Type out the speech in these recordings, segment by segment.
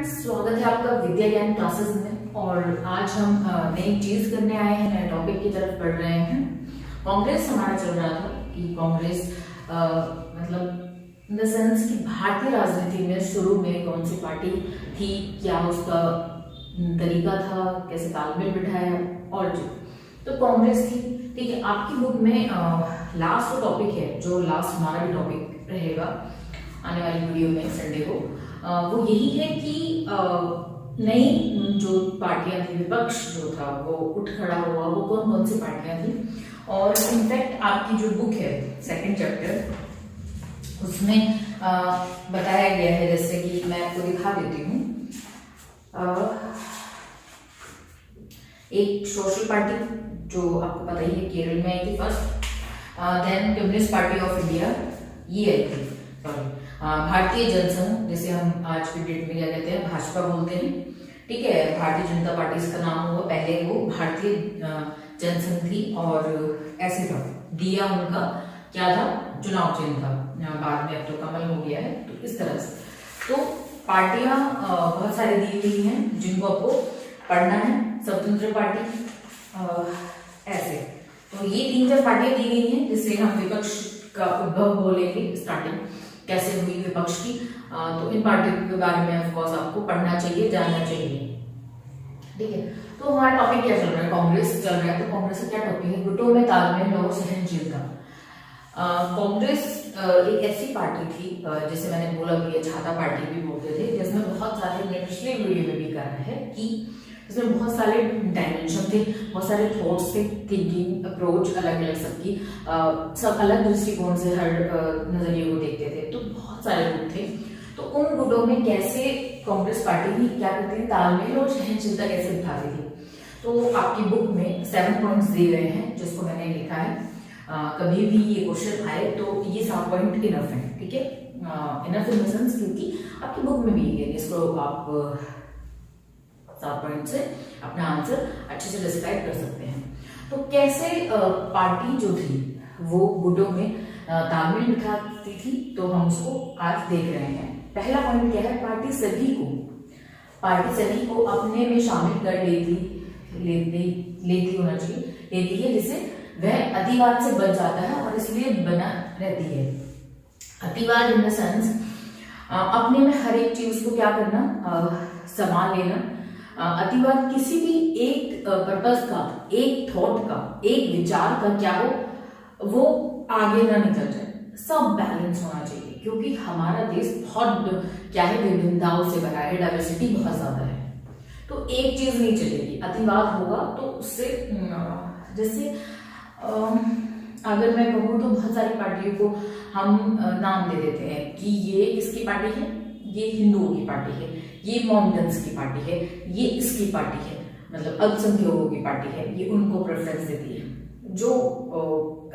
Friends, स्वागत है आपका विद्या ज्ञान क्लासेस में। और आज हम नई चीज करने आए हैं, नए टॉपिक की तरफ बढ़ रहे हैं। कांग्रेस हमारा चल रहा था कि कांग्रेस मतलब इन द सेंस कि भारतीय राजनीति में शुरू में कौन सी पार्टी थी, क्या उसका तरीका था, कैसे तालमेल बिठाया और तो कांग्रेस थी। ठीक है, आपकी बुक में लास्ट टॉपिक है, जो लास्ट हमारा भी टॉपिक रहेगा आने वाली वीडियो में संडे को, वो यही है कि नई जो पार्टियां थी, विपक्ष जो था वो उठ खड़ा हुआ, वो कौन कौन सी पार्टियां थी। और इनफैक्ट आपकी जो बुक है सेकंड चैप्टर, उसमें बताया गया है, जैसे कि मैं आपको दिखा देती हूँ। एक सोशल पार्टी जो आपको पता ही है केरल में आई थी first, then communist party of India ये आई थी, सॉरी भारतीय जनसंघ, जिसे हम आज की डेट में क्या कहते हैं, भाजपा बोलते हैं। ठीक है, भारतीय जनता पार्टी इसका नाम हुआ, पहले वो भारतीय जनसंघ थी और ऐसे था, दिया उनका क्या था, चुनाव चिन्ह था, बाद में अब तो कमल हो गया है। तो इस तरह से तो पार्टियां बहुत सारी दी हुई हैं जिनको आपको पढ़ना है। स्वतंत्र पार्टी ऐसे, तो ये 3-4 पार्टियां दी गई हैं जिससे हम विपक्ष का उद्भव बोलेंगे, स्टार्टिंग कैसे हुई विपक्ष की। तो इन पार्टियों के बारे में ऑफ कोर्स आपको पढ़ना चाहिए, जानना चाहिए। ठीक है, तो हमारा टॉपिक क्या चल रहा है, कांग्रेस चल रहा है। तो कांग्रेस का क्या टॉपिक है, गुटों में तालमेल और सहनशीलता। कांग्रेस एक ऐसी पार्टी थी जिसे मैंने बोला कि ये छाता पार्टी भी बोलते थे, जिसमें बहुत सारे, मैंने पिछले वीडियो में भी कहा है कि इसमें बहुत सारे डायमेंशन थे, बहुत सारे थॉट्स थे, थिंकिंग अप्रोच अलग अलग सबकी, सब अलग दृष्टिकोण से हर नजरिए को देखते थे। तो बहुत सारे लोग थे। तो उन गुटों में कैसे कांग्रेस पार्टी भी क्या करती थी, तालमेल और सहनशीलता कैसे दिखाती थी। तो आपकी बुक में 7 पॉइंट्स दिए गए हैं जिसको मैंने लिखा है। कभी भी ये क्वेश्चन आए तो ये 7 पॉइंट इनफ है। ठीक है, इनफ इन द सेंस क्योंकि आपकी बुक में भी है, इसको आप 7 पॉइंट से अपना आंसर अच्छे से डिस्क्राइब कर सकते हैं। तो कैसे पार्टी जो थी वो गुटों में तालमेल बिठाती थी, तो हम उसको आज देख रहे हैं। पहला पॉइंट क्या है, पार्टी सभी को अपने में शामिल कर लेती होना चाहिए, लेती है, जिससे वह अतिवाद से बच जाता है और इसलिए बना रहती है। अतिवाद इन द सेंस अपने में हर एक चीज को क्या करना, संभाल लेना। अतिवाद किसी भी एक पर्पस का, एक थॉट का, एक विचार का क्या हो, वो आगे ना निकल जाए, सब बैलेंस होना चाहिए। क्योंकि हमारा देश बहुत क्या है, विभिन्नताओं से भरा है, डाइवर्सिटी बहुत ज्यादा है। तो एक चीज नहीं चलेगी, अतिवाद होगा तो उससे जैसे अगर मैं कहूँ तो बहुत सारी पार्टियों को हम नाम दे देते हैं कि ये इसकी पार्टी है, ये हिंदुओं की पार्टी है, ये मॉमडन्स की पार्टी है, ये इसकी पार्टी है, मतलब अल्पसंख्यकों की पार्टी है, ये उनको प्रेफरेंस देती है। जो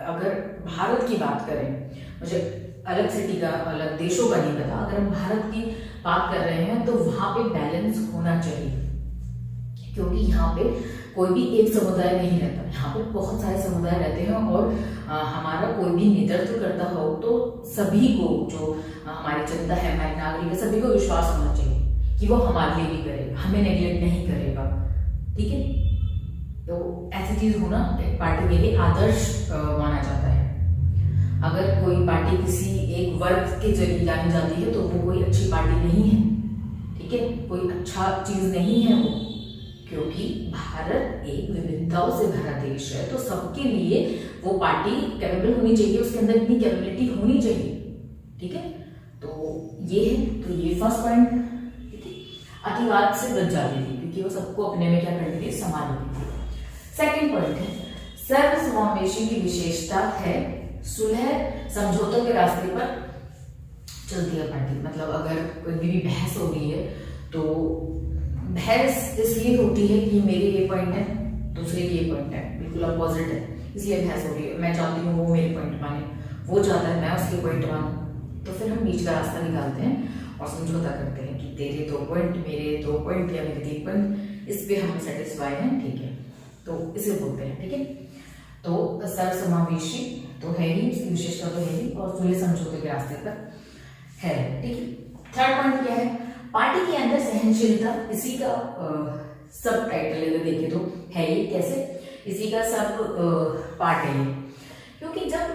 अगर भारत की बात करें, मुझे अलग सिटी का, अलग देशों का नहीं पता, अगर हम भारत की बात कर रहे हैं तो वहां पे बैलेंस होना चाहिए। क्योंकि यहाँ पे कोई भी एक समुदाय नहीं रहता, यहाँ पे बहुत सारे समुदाय रहते हैं और हमारा कोई भी नेतृत्व करता हो तो सभी को, जो हमारी जनता है, हमारे नागरिक है, सभी को विश्वास होना चाहिए कि वो हमारे लिए भी करेगा, हमें नेग्लेक्ट नहीं करेगा। ठीक है, तो ऐसी चीज होना एक पार्टी के लिए आदर्श माना जाता है। अगर कोई पार्टी किसी एक वर्ग के जरिए जानी जाती है तो वो कोई अच्छी पार्टी नहीं है। ठीक है, कोई अच्छा चीज नहीं है वो, क्योंकि भारत एक विभिन्नताओं से भरा देश है। तो सबके लिए वो पार्टी कैपेबल होनी चाहिए, उसके अंदर इतनी कैपेबिलिटी होनी चाहिए। ठीक है, तो ये है, तो ये फर्स्ट पॉइंट। ठीक है, अतिवाद से बच जाती थी क्योंकि वो सबको अपने में क्या करती थी, संभाल लेती थी। सेकेंड पॉइंट है, सर्वसमावेशी की विशेषता है, सुलह समझौतों के रास्ते पर चलती है पार्टी। मतलब अगर कोई भी बहस हो रही है तो बहस इसलिए होती है कि मेरे ये पॉइंट है, दूसरे के ये पॉइंट है, बिल्कुल अपोजिट है, इसलिए बहस हो रही है। मैं चाहती हूँ वो मेरे पॉइंट माने, वो चाहता है मैं उसके पॉइंट मानूं, तो फिर हम बीच का रास्ता निकालते हैं और समझौता करते हैं कि तेरे 2 पॉइंट, मेरे 2 पॉइंट या मेरे 3 पॉइंट, इस पे हम सेटिस्फाई हैं। ठीक है, तो इसे बोलते हैं। ठीक है, तो सर्वसमावेशी तो है ही, इसकी विशेषता तो है ही, और सुलह समझौते के रास्ते पर है। ठीक है, थर्ड पॉइंट क्या है, पार्टी के अंदर सहनशीलता, इसी का सब टाइटल अगर देखे तो है ये, कैसे, इसी का सब पार्ट है ये। क्योंकि जब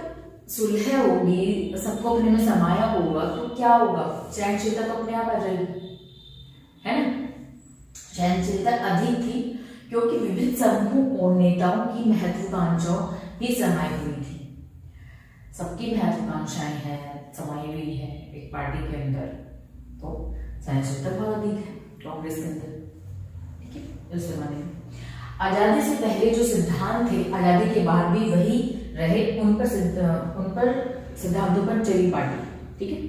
सुलह होगी, सबको अपने में समाया होगा, तो क्या होगा, सहनशीलता तो अपने आप आ जाएगी, है ना। सहनशीलता अधिक थी क्योंकि विभिन्न समूहों और नेताओं की महत्वाकांक्षाओं भी समाई हुई थी। सबकी महत्वाकांक्षाएं हैं, समाई हुई है एक पार्टी के अंदर, तो सहनशीलता बहुत अधिक है कांग्रेस के अंदर, ठीक है। उस जमाने में आजादी से पहले जो सिद्धांत थे, आजादी के बाद भी वही रहे, उन पर सिद्धांतों पर चली पार्टी, ठीक है।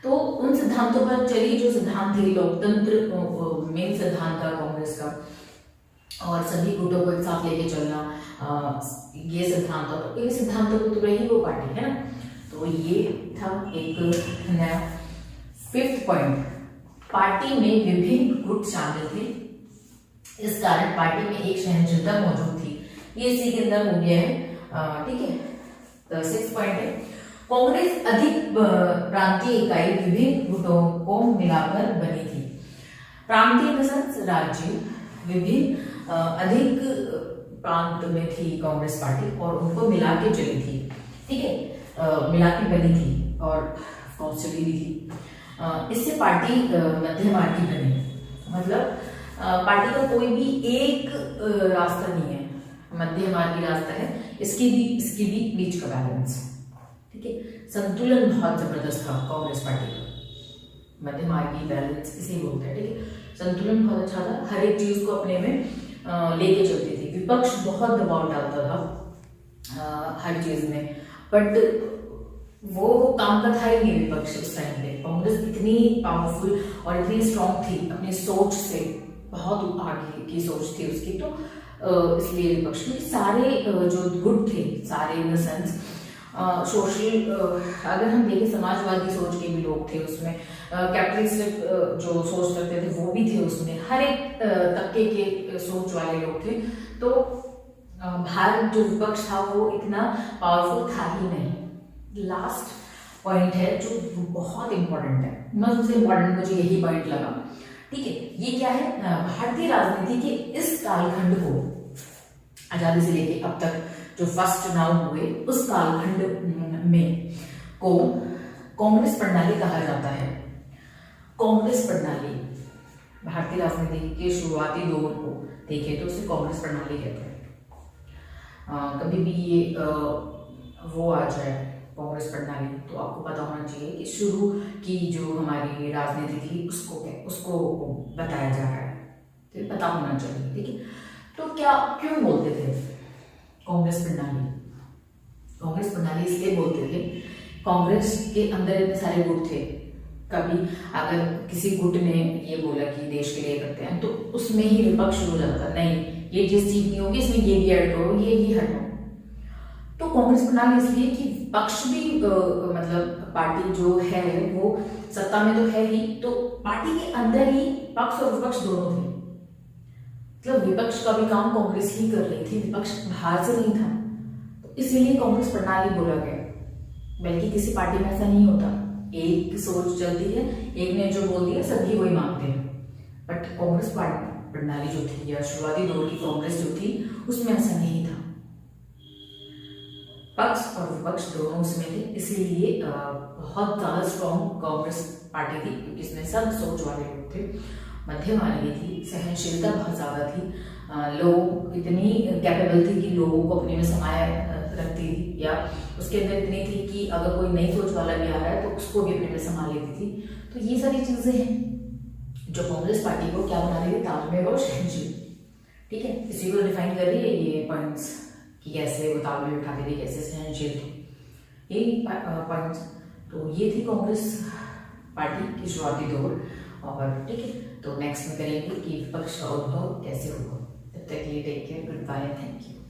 तो उन सिद्धांतों पर चली, जो सिद्धांत थे लोकतंत्र मेन सिद्धांत था कांग्रेस का, और सभी गुटों को एक साथ लेके चलना, ये सिद्धांत था। तो इन सिद्धांतों को तो रही वो पार्टी, है ना। तो ये था एक नया 5th पॉइंट, पार्टी में विभिन्न गुट शामिल थे, इस कारण पार्टी में एक सहनशीलता मौजूद थी। ये इसी के अंदर हो गया है, ठीक है। तो 6th पॉइंट है, कांग्रेस अधिक प्रांतीय इकाई विभिन्न गुटों को मिलाकर बनी थी। प्रांतीय राज्य विभिन्न अधिक प्रांत में थी कांग्रेस पार्टी, और उनको मिला के चली थी, ठीक है, मिला के बनी थी, और चली भी थी। इससे पार्टी मध्य मार्ग की बनी, मतलब पार्टी का कोई भी एक रास्ता नहीं है, मध्य मार्गी रास्ता है, इसकी भी बीच का बैलेंस, ठीक है। संतुलन बहुत जबरदस्त था कांग्रेस पार्टी का, मध्य मार्गी बैलेंस इसे बोलते हैं, ठीक है। संतुलन बहुत अच्छा था, हर एक चीज को अपने में लेके चलती थी। विपक्ष बहुत दबाव डालता था हर चीज में, बट वो काम का था ही नहीं विपक्ष उस टाइम पे। कांग्रेस इतनी पावरफुल और इतनी स्ट्रॉन्ग थी अपनी सोच से, बहुत आगे की सोच थी उसकी, तो इसलिए विपक्ष में सारे जो गुट थे, सारे इन द सेंस सोशल, अगर हम देखें समाजवादी सोच के भी लोग थे उसमें, कैपिटलिस्टिक जो सोच रखते थे वो भी थे उसमें, हर एक तबके के सोच वाले लोग थे। तो भारत जो विपक्ष था वो इतना पावरफुल था ही नहीं। लास्ट पॉइंट है जो बहुत इंपॉर्टेंट है, सबसे इंपॉर्टेंट मुझे यही पॉइंट लगा, ठीक है। ये क्या है, भारतीय राजनीति के इस कालखंड को, आजादी से लेके अब तक जो फर्स्ट चुनाव हुए उस कालखंड में को कांग्रेस प्रणाली कहा जाता है। कांग्रेस प्रणाली भारतीय राजनीति के शुरुआती दौर को देखें तो उसे कांग्रेस प्रणाली कहते हैं। कभी भी ये वो आ जाए कांग्रेस प्रणाली, तो आपको पता होना चाहिए कि शुरू की जो हमारी राजनीति थी उसको बताया जा रहा है, तो पता होना चाहिए, ठीक है। तो क्या क्यों बोलते थे कांग्रेस प्रणाली? कांग्रेस प्रणाली इसलिए बोलते थे, कांग्रेस के अंदर इतने सारे गुट थे, कभी अगर किसी गुट ने ये बोला कि देश के लिए करते हैं, तो उसमें ही विपक्ष शुरू हो जाता था, नहीं ये चीज ठीक नहीं होगी, इसमें ये भी ऐड करो, ये हटाओ। तो कांग्रेस प्रणाली इसलिए कि पक्ष भी मतलब पार्टी जो है वो सत्ता में तो है ही, तो पार्टी के अंदर ही पक्ष और विपक्ष दोनों थे। मतलब विपक्ष का भी काम कांग्रेस ही कर रही थी, विपक्ष बाहर से नहीं था, तो इसीलिए कांग्रेस प्रणाली बोला गया। बल्कि किसी पार्टी में ऐसा नहीं होता, एक सोच चलती है, एक ने जो बोल दिया सभी वही मानते हैं, बट कांग्रेस प्रणाली जो थी या शुरुआती दौर की कांग्रेस जो थी उसमें ऐसा नहीं था, पक्ष और विपक्ष दोनों उसमें थे। इसलिए बहुत ज्यादा स्ट्रॉन्ग कांग्रेस पार्टी थी, क्योंकि इसमें सब सोच वाले लोग थे, मध्यम वाली थी, सहनशीलता बहुत ज्यादा थी, लोग इतनी कैपेबल थी कि लोगों को अपने में समाया रखती थी, या उसके अंदर इतनी थी कि अगर कोई नई सोच वाला भी आ रहा है तो उसको भी अपने में संभाल लेती थी। तो ये सारी चीजें हैं जो कांग्रेस पार्टी को क्या बना रही है, तालमेल और सहनशील, ठीक है। इसी को डिफाइन कर रही है ये पॉइंट्स कि कैसे वो तालमेल उठाते थे, कैसे सहनशील थे, ये पॉइंट्स। तो ये थी कांग्रेस पार्टी की शुरुआती दौर, और ठीक है, तो नेक्स्ट में करेंगे कि विपक्ष का उद्भव कैसे हुआ। तब तक के लिए take care, goodbye, thank you.